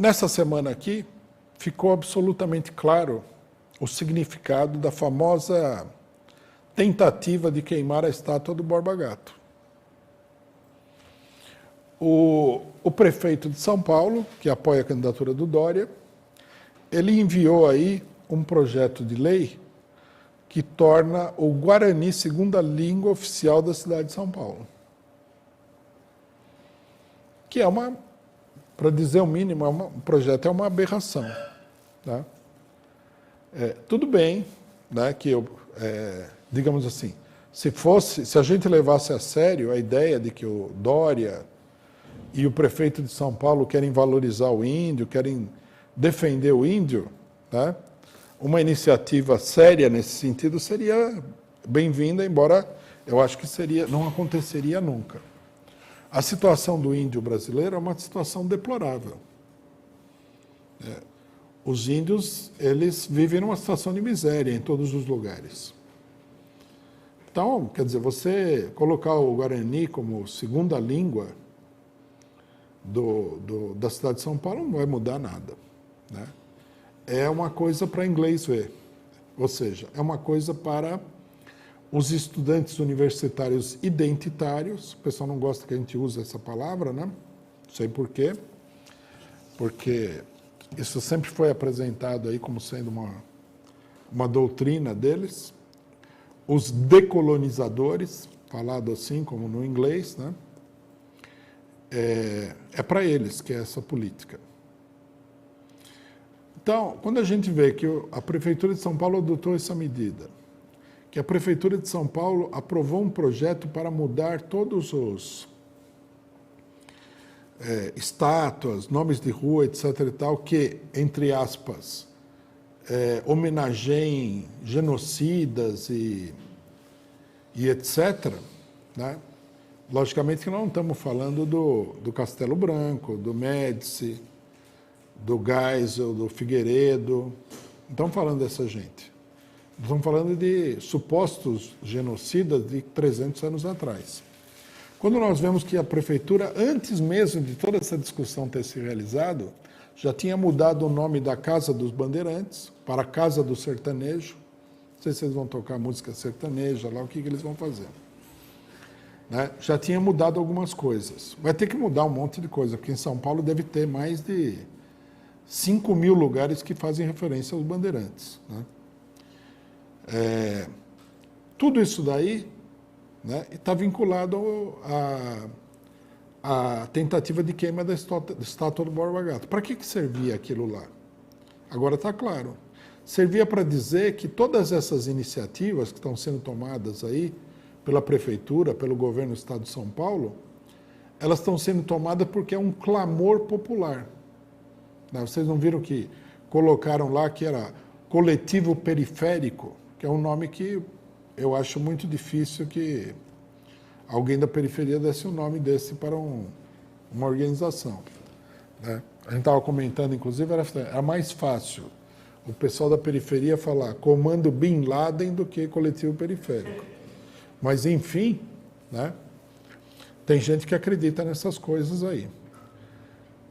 Nessa semana aqui, ficou absolutamente claro o significado da famosa tentativa de queimar a estátua do Borba Gato. O prefeito de São Paulo, que apoia a candidatura do Dória, ele enviou aí um projeto de lei que torna o Guarani segunda língua oficial da cidade de São Paulo. Que é para dizer o mínimo, um projeto é uma aberração. Tá? Tudo bem, né, que digamos assim, se a gente levasse a sério a ideia de que o Dória e o prefeito de São Paulo querem valorizar o índio, querem defender o índio, né, uma iniciativa séria nesse sentido seria bem-vinda, embora eu acho que não aconteceria nunca. A situação do índio brasileiro é uma situação deplorável. Os índios, eles vivem numa situação de miséria em todos os lugares. Então, quer dizer, você colocar o Guarani como segunda língua da cidade de São Paulo não vai mudar nada. Né? É uma coisa para inglês ver. Ou seja, é uma coisa para os estudantes universitários identitários. O pessoal não gosta que a gente use essa palavra, né? Não sei por quê. Porque isso sempre foi apresentado aí como sendo uma doutrina deles. Os decolonizadores, falado assim como no inglês, né? É para eles que é essa política. Então, quando a gente vê que a Prefeitura de São Paulo adotou essa medida, que a Prefeitura de São Paulo aprovou um projeto para mudar todos os estátuas, nomes de rua, etc. e tal, que, entre aspas, homenageiem genocidas e etc., né? Logicamente que nós não estamos falando do Castelo Branco, do Médici, do Geisel, do Figueiredo, não estamos falando dessa gente. Estamos falando de supostos genocidas de 300 anos atrás. Quando nós vemos que a prefeitura, antes mesmo de toda essa discussão ter se realizado, já tinha mudado o nome da Casa dos Bandeirantes para a Casa do Sertanejo. Não sei se eles vão tocar música sertaneja lá, o que eles vão fazer. Né? Já tinha mudado algumas coisas. Vai ter que mudar um monte de coisa, porque em São Paulo deve ter mais de 5.000 lugares que fazem referência aos bandeirantes. Né? Tudo isso daí, né, está vinculado à tentativa de queima da estátua do Borba Gato. Para que servia aquilo lá? Agora está claro. Servia para dizer que todas essas iniciativas que estão sendo tomadas aí pela Prefeitura, pelo governo do Estado de São Paulo, elas estão sendo tomadas porque é um clamor popular. Vocês não viram que colocaram lá que era Coletivo Periférico, que é um nome que eu acho muito difícil que alguém da periferia desse um nome desse para uma organização. Né? A gente estava comentando, inclusive, era mais fácil o pessoal da periferia falar Comando Bin Laden do que Coletivo Periférico. Mas, enfim, né? Tem gente que acredita nessas coisas aí.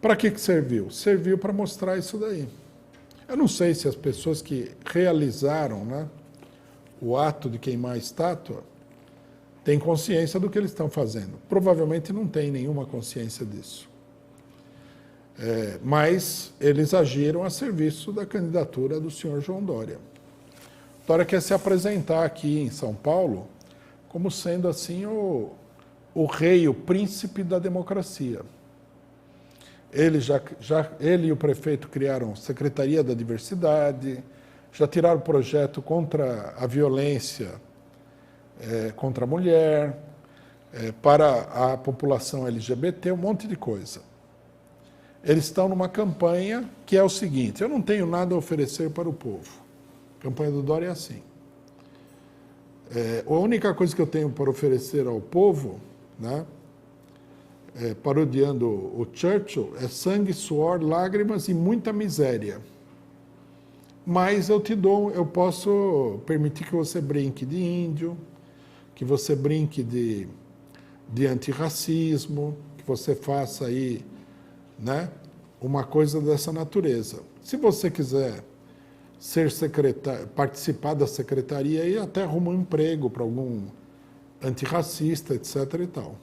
Para que serviu? Serviu para mostrar isso daí. Eu não sei se as pessoas que realizaram, né, o ato de queimar a estátua têm consciência do que eles estão fazendo. Provavelmente não tem nenhuma consciência disso. Mas eles agiram a serviço da candidatura do senhor João Dória. Dória quer se apresentar aqui em São Paulo como sendo assim o rei, o príncipe da democracia. Ele e o prefeito criaram Secretaria da Diversidade, já tiraram o projeto contra a violência contra a mulher, para a população LGBT, um monte de coisa. Eles estão numa campanha que é o seguinte: eu não tenho nada a oferecer para o povo. A campanha do Dória é assim. A única coisa que eu tenho para oferecer ao povo, né, parodiando o Churchill, é sangue, suor, lágrimas e muita miséria. Mas eu posso permitir que você brinque de índio, que você brinque de antirracismo, que você faça aí, né, uma coisa dessa natureza. Se você quiser ser secretário, participar da secretaria e até arrumar um emprego para algum antirracista, etc. e tal.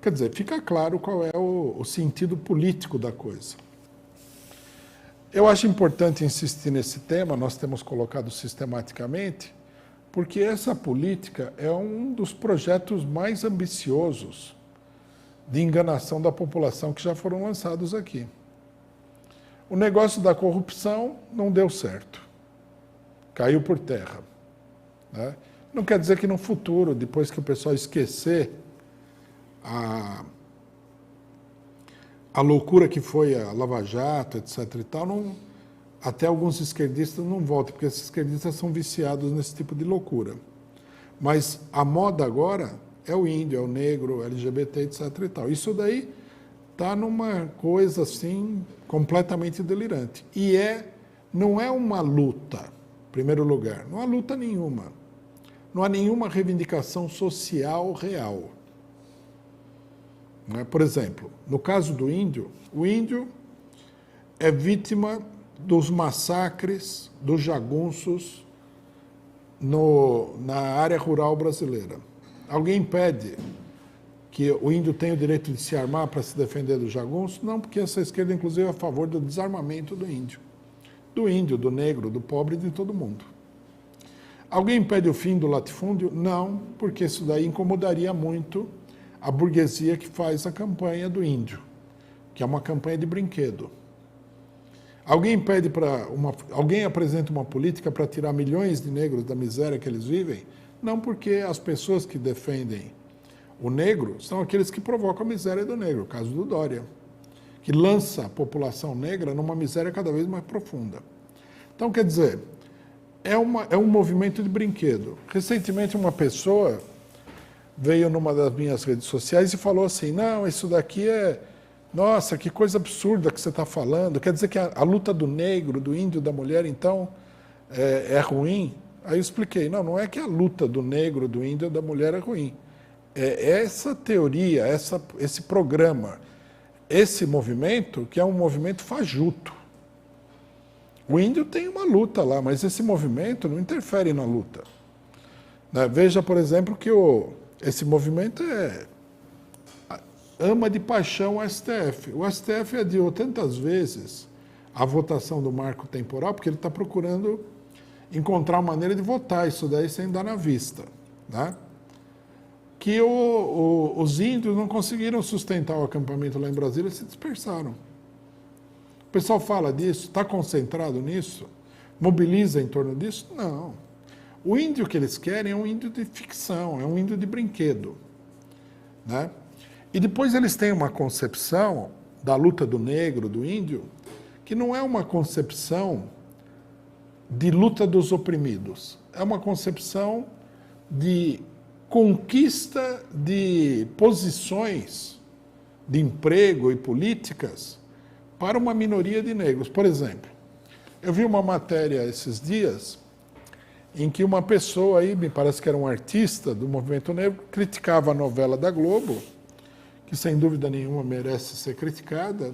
Quer dizer, fica claro qual é o sentido político da coisa. Eu acho importante insistir nesse tema, nós temos colocado sistematicamente, porque essa política é um dos projetos mais ambiciosos de enganação da população que já foram lançados aqui. O negócio da corrupção não deu certo, caiu por terra, né? Não quer dizer que no futuro, depois que o pessoal esquecer a loucura que foi a Lava Jato, etc. e tal, não, até alguns esquerdistas não voltem, porque esses esquerdistas são viciados nesse tipo de loucura. Mas a moda agora é o índio, é o negro, o LGBT, etc. e tal. Isso daí está numa coisa assim completamente delirante. E não é uma luta, em primeiro lugar, não há luta nenhuma. Não há nenhuma reivindicação social real. Por exemplo, no caso do índio, o índio é vítima dos massacres dos jagunços na área rural brasileira. Alguém impede que o índio tenha o direito de se armar para se defender dos jagunços? Não, porque essa esquerda, inclusive, é a favor do desarmamento do índio, do negro, do pobre e de todo mundo. Alguém impede o fim do latifúndio? Não, porque isso daí incomodaria muito a burguesia que faz a campanha do índio, que é uma campanha de brinquedo. Alguém apresenta uma política para tirar milhões de negros da miséria que eles vivem? Não, porque as pessoas que defendem o negro são aqueles que provocam a miséria do negro, o caso do Dória, que lança a população negra numa miséria cada vez mais profunda. Então, quer dizer, é um movimento de brinquedo. Recentemente, uma pessoa veio numa das minhas redes sociais e falou assim, não, isso daqui nossa, que coisa absurda que você está falando, quer dizer que a luta do negro, do índio, da mulher, então, é ruim? Aí eu expliquei, não é que a luta do negro, do índio, da mulher é ruim. É essa teoria, esse programa, esse movimento, que é um movimento fajuto. O índio tem uma luta lá, mas esse movimento não interfere na luta. Veja, por exemplo, que esse movimento ama de paixão o STF. O STF adiou tantas vezes a votação do marco temporal, porque ele está procurando encontrar uma maneira de votar isso daí sem dar na vista, né? Que os índios não conseguiram sustentar o acampamento lá em Brasília e se dispersaram. O pessoal fala disso, está concentrado nisso, mobiliza em torno disso? Não. O índio que eles querem é um índio de ficção, é um índio de brinquedo, né? E depois eles têm uma concepção da luta do negro, do índio, que não é uma concepção de luta dos oprimidos, é uma concepção de conquista de posições de emprego e políticas para uma minoria de negros. Por exemplo, eu vi uma matéria esses dias em que uma pessoa aí, me parece que era um artista do movimento negro, criticava a novela da Globo, que sem dúvida nenhuma merece ser criticada,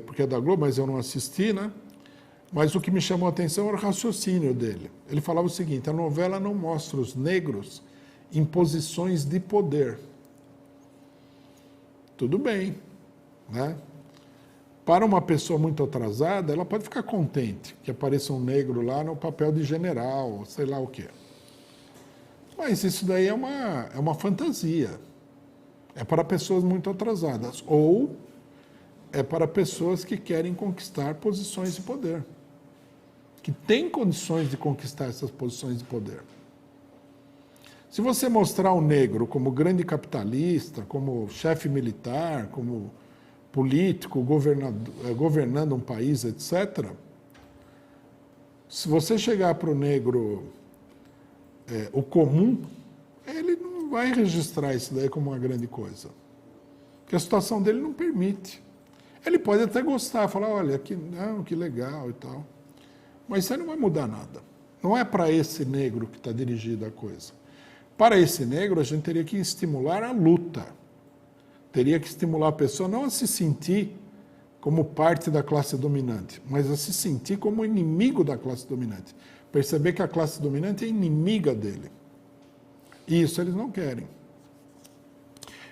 porque é da Globo, mas eu não assisti, né? Mas o que me chamou a atenção era o raciocínio dele. Ele falava o seguinte, a novela não mostra os negros em posições de poder. Tudo bem, né? Para uma pessoa muito atrasada, ela pode ficar contente que apareça um negro lá no papel de general, sei lá o quê. Mas isso daí é uma fantasia. É para pessoas muito atrasadas. Ou é para pessoas que querem conquistar posições de poder. Que têm condições de conquistar essas posições de poder. Se você mostrar o negro como grande capitalista, como chefe militar, como político, governando um país, etc., se você chegar para o negro o comum, ele não vai registrar isso daí como uma grande coisa. Porque a situação dele não permite. Ele pode até gostar, falar, olha, que legal e tal. Mas isso aí não vai mudar nada. Não é para esse negro que está dirigida a coisa. Para esse negro, a gente teria que estimular a luta. Teria que estimular a pessoa não a se sentir como parte da classe dominante, mas a se sentir como inimigo da classe dominante. Perceber que a classe dominante é inimiga dele. E isso eles não querem.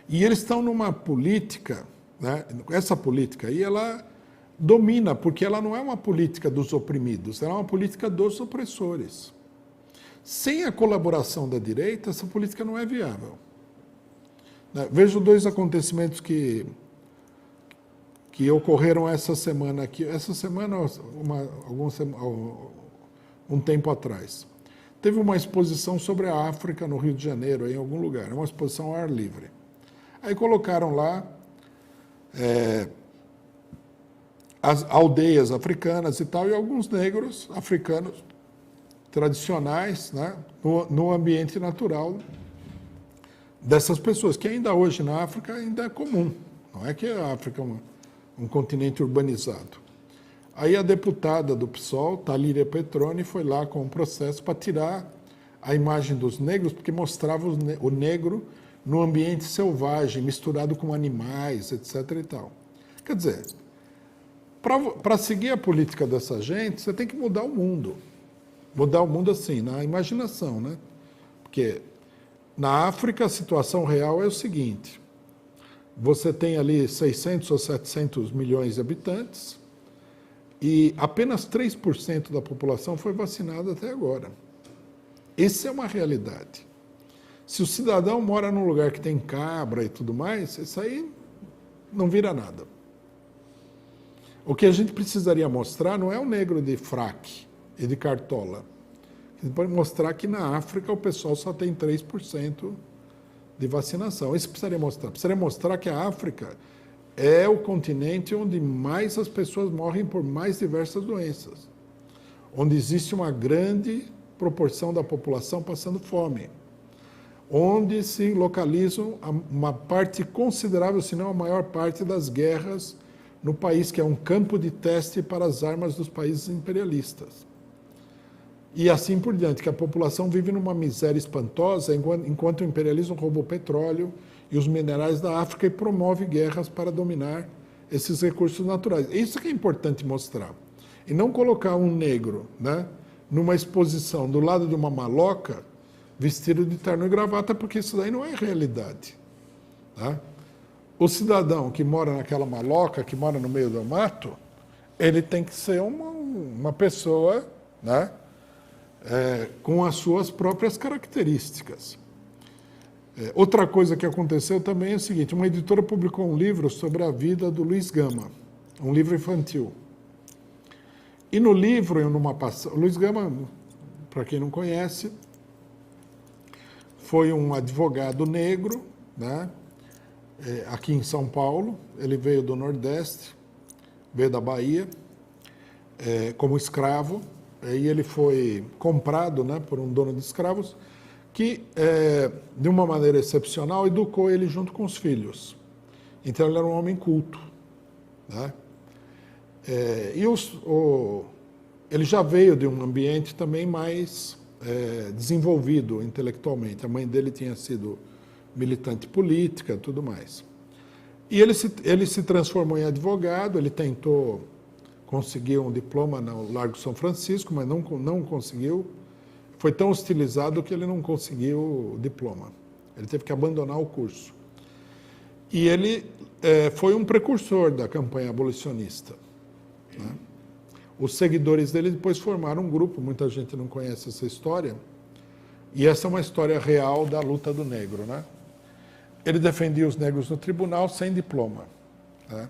E eles estão numa política, né? Essa política aí, ela domina, porque ela não é uma política dos oprimidos, ela é uma política dos opressores. Sem a colaboração da direita, essa política não é viável. Vejo dois acontecimentos que ocorreram essa semana aqui. Essa semana, um tempo atrás. Teve uma exposição sobre a África no Rio de Janeiro, em algum lugar, uma exposição ao ar livre. Aí colocaram lá as aldeias africanas e tal, e alguns negros africanos tradicionais, né, no ambiente natural dessas pessoas, que ainda hoje na África ainda é comum. Não é que a África é um continente urbanizado. Aí a deputada do PSOL, Talíria Petroni, foi lá com um processo para tirar a imagem dos negros, porque mostrava o negro no ambiente selvagem, misturado com animais, etc. e tal. Quer dizer, para seguir a política dessa gente, você tem que mudar o mundo. Mudar o mundo assim, na imaginação, né? Porque na África a situação real é o seguinte: você tem ali 600 ou 700 milhões de habitantes e apenas 3% da população foi vacinada até agora. Essa é uma realidade. Se o cidadão mora num lugar que tem cabra e tudo mais, isso aí não vira nada. O que a gente precisaria mostrar não é o negro de fraque e de cartola. A gente pode mostrar que na África o pessoal só tem 3% de vacinação. Isso precisaria mostrar. Precisaria mostrar que a África é o continente onde mais as pessoas morrem por mais diversas doenças. Onde existe uma grande proporção da população passando fome. Onde se localizam uma parte considerável, se não a maior parte das guerras no país, que é um campo de teste para as armas dos países imperialistas. E assim por diante, que a população vive numa miséria espantosa enquanto o imperialismo roubou petróleo e os minerais da África e promove guerras para dominar esses recursos naturais. Isso que é importante mostrar. E não colocar um negro, né, numa exposição do lado de uma maloca, vestido de terno e gravata, porque isso daí não é realidade. Tá? O cidadão que mora naquela maloca, que mora no meio do mato, ele tem que ser uma pessoa, né, com as suas próprias características. Outra coisa que aconteceu também é o seguinte: uma editora publicou um livro sobre a vida do Luiz Gama, um livro infantil. E no livro, Luiz Gama, para quem não conhece, foi um advogado negro, né, aqui em São Paulo. Ele veio do Nordeste, veio da Bahia, como escravo, e ele foi comprado, né, por um dono de escravos que, de uma maneira excepcional, educou ele junto com os filhos. Então ele era um homem culto, né? Ele já veio de um ambiente também mais desenvolvido intelectualmente. A mãe dele tinha sido militante política, tudo mais. E ele se transformou em advogado. Ele tentou conseguir um diploma no Largo São Francisco, mas não conseguiu. Foi tão hostilizado que ele não conseguiu o diploma. Ele teve que abandonar o curso. E ele foi um precursor da campanha abolicionista, né? Os seguidores dele depois formaram um grupo, muita gente não conhece essa história, e essa é uma história real da luta do negro, né? Ele defendia os negros no tribunal sem diploma, né?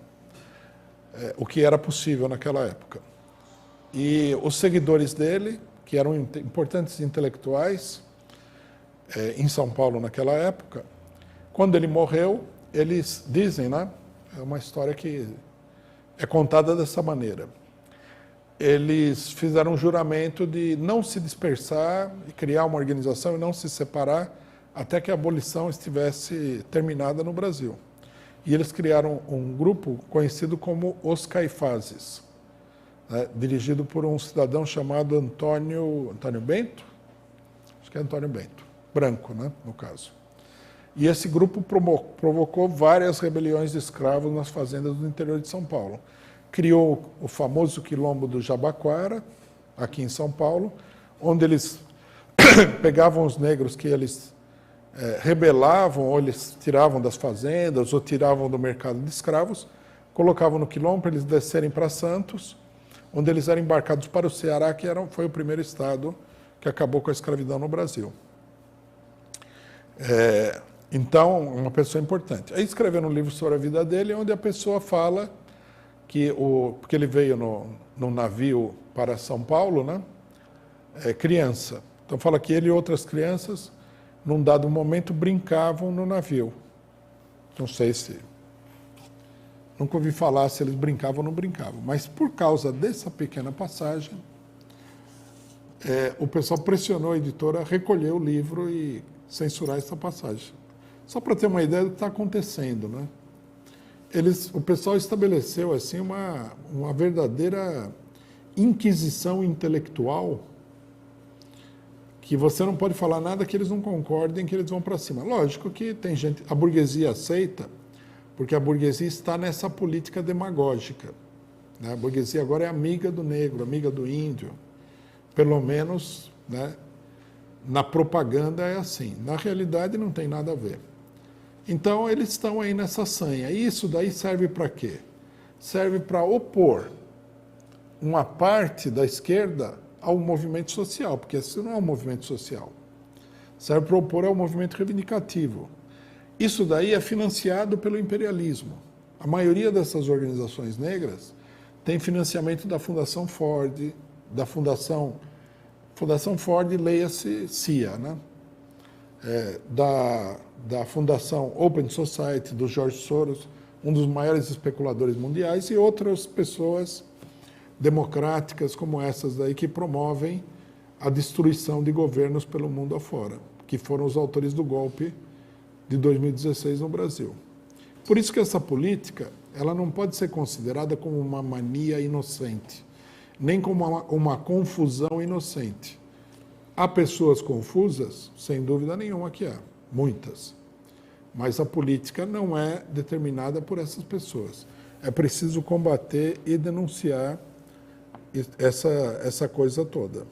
O que era possível naquela época. E os seguidores dele, que eram importantes intelectuais em São Paulo naquela época, quando ele morreu, eles dizem, né? É uma história que é contada dessa maneira. Eles fizeram um juramento de não se dispersar e criar uma organização e não se separar até que a abolição estivesse terminada no Brasil. E eles criaram um grupo conhecido como Os Caifazes, né, dirigido por um cidadão chamado Antônio Bento? Acho que é Antônio Bento, branco, né, no caso. E esse grupo provocou várias rebeliões de escravos nas fazendas do interior de São Paulo. Criou o famoso quilombo do Jabaquara, aqui em São Paulo, onde eles pegavam os negros que eles rebelavam, ou eles tiravam das fazendas, ou tiravam do mercado de escravos, colocavam no quilombo para eles descerem para Santos, onde eles eram embarcados para o Ceará, que foi o primeiro estado que acabou com a escravidão no Brasil. Então, uma pessoa importante. Aí escrevendo um livro sobre a vida dele, onde a pessoa fala que porque ele veio no navio para São Paulo, né? Criança. Então fala que ele e outras crianças, num dado momento, brincavam no navio. Não sei se... Nunca ouvi falar se eles brincavam ou não brincavam. Mas por causa dessa pequena passagem, o pessoal pressionou a editora a recolher o livro e censurar essa passagem. Só para ter uma ideia do que está acontecendo, né? O pessoal estabeleceu assim uma verdadeira inquisição intelectual, que você não pode falar nada que eles não concordem, que eles vão para cima. Lógico que tem gente, a burguesia aceita, porque a burguesia está nessa política demagógica, né? A burguesia agora é amiga do negro, amiga do índio, pelo menos, né, na propaganda é assim. Na realidade não tem nada a ver. Então eles estão aí nessa sanha. E isso daí serve para quê? Serve para opor uma parte da esquerda ao movimento social, porque isso não é um movimento social. Serve para opor ao movimento reivindicativo. Isso daí é financiado pelo imperialismo. A maioria dessas organizações negras tem financiamento da Fundação Ford, da Fundação Ford, leia-se CIA, né? Da Fundação Open Society, do George Soros, um dos maiores especuladores mundiais, e outras pessoas democráticas como essas daí que promovem a destruição de governos pelo mundo afora, que foram os autores do golpe de 2016 no Brasil. Por isso que essa política, ela não pode ser considerada como uma mania inocente, nem como uma confusão inocente. Há pessoas confusas, sem dúvida nenhuma que há, muitas. Mas a política não é determinada por essas pessoas. É preciso combater e denunciar essa coisa toda.